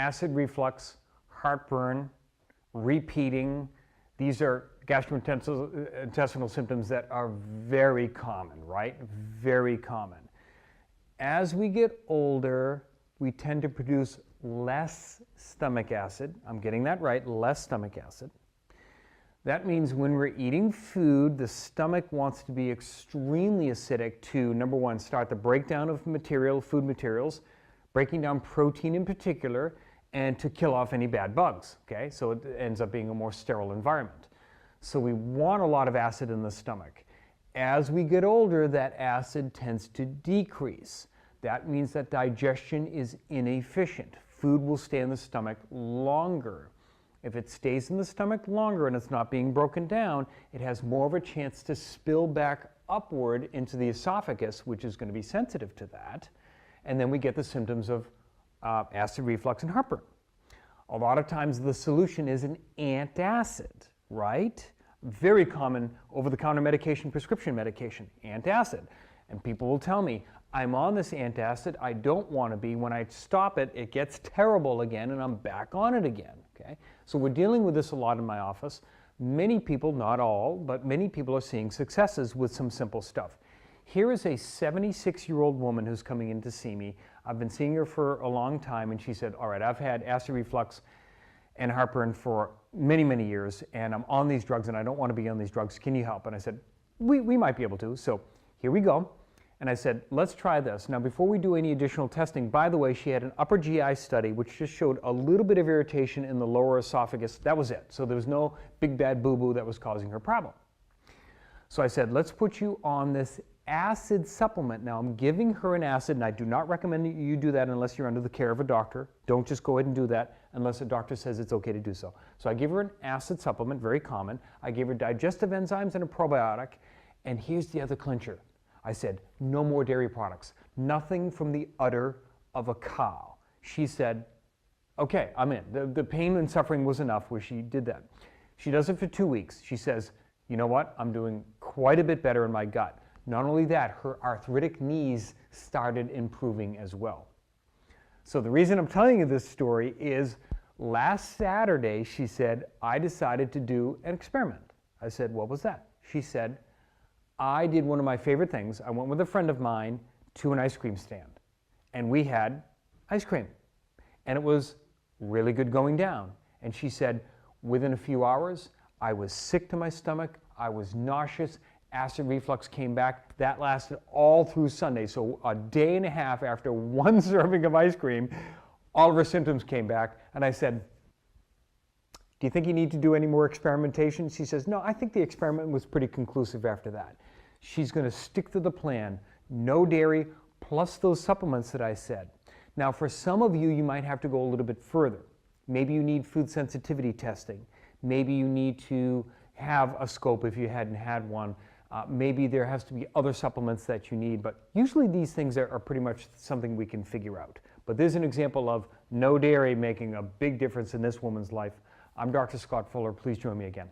acid reflux, heartburn, repeating. These are gastrointestinal symptoms that are very common, right? Very common. As we get older, we tend to produce less stomach acid. I'm getting that right, less stomach acid. That means when we're eating food, the stomach wants to be extremely acidic to, number one, start the breakdown of food materials, breaking down protein in particular, and to kill off any bad bugs, okay? So it ends up being a more sterile environment. So we want a lot of acid in the stomach. As we get older, that acid tends to decrease. That means that digestion is inefficient. Food will stay in the stomach longer. If it stays in the stomach longer and it's not being broken down, it has more of a chance to spill back upward into the esophagus, which is going to be sensitive to that. And then we get the symptoms of acid reflux and heartburn. A lot of times the solution is an antacid, right? Very common over-the-counter medication, prescription medication, antacid. And people will tell me, I'm on this antacid, I don't want to be. When I stop it, it gets terrible again and I'm back on it again, okay? So we're dealing with this a lot in my office. Many people, not all, but many people are seeing successes with some simple stuff. Here is a 76-year-old woman who's coming in to see me. I've been seeing her for a long time, and she said, all right, I've had acid reflux and heartburn for many, many years, and I'm on these drugs, and I don't want to be on these drugs. Can you help? And I said, we might be able to. So here we go. And I said, let's try this. Now, before we do any additional testing, by the way, she had an upper GI study, which just showed a little bit of irritation in the lower esophagus. That was it. So there was no big bad boo-boo that was causing her problem. So I said, let's put you on this acid supplement. Now, I'm giving her an acid, and I do not recommend that you do that unless you're under the care of a doctor. Don't just go ahead and do that unless a doctor says it's okay to do so. So I give her an acid supplement, very common. I gave her digestive enzymes and a probiotic. And here's the other clincher. I said, no more dairy products. Nothing from the udder of a cow. She said, okay, I'm in. The pain and suffering was enough where she did that. She does it for 2 weeks. She says, you know what? I'm doing quite a bit better in my gut. Not only that, her arthritic knees started improving as well. So the reason I'm telling you this story is last Saturday, she said, I decided to do an experiment. I said, what was that? She said, I did one of my favorite things. I went with a friend of mine to an ice cream stand, and we had ice cream. And it was really good going down. And she said, within a few hours, I was sick to my stomach, I was nauseous, acid reflux came back. That lasted all through Sunday. So a day and a half after one serving of ice cream, all of her symptoms came back. And I said, do you think you need to do any more experimentation? She says, no, I think the experiment was pretty conclusive after that. She's going to stick to the plan. No dairy, plus those supplements that I said. Now, for some of you, you might have to go a little bit further. Maybe you need food sensitivity testing. Maybe you need to have a scope if you hadn't had one. Maybe there has to be other supplements that you need, but usually these things are pretty much something we can figure out. But there's an example of no dairy making a big difference in this woman's life. I'm Dr. Scott Fuller. Please join me again.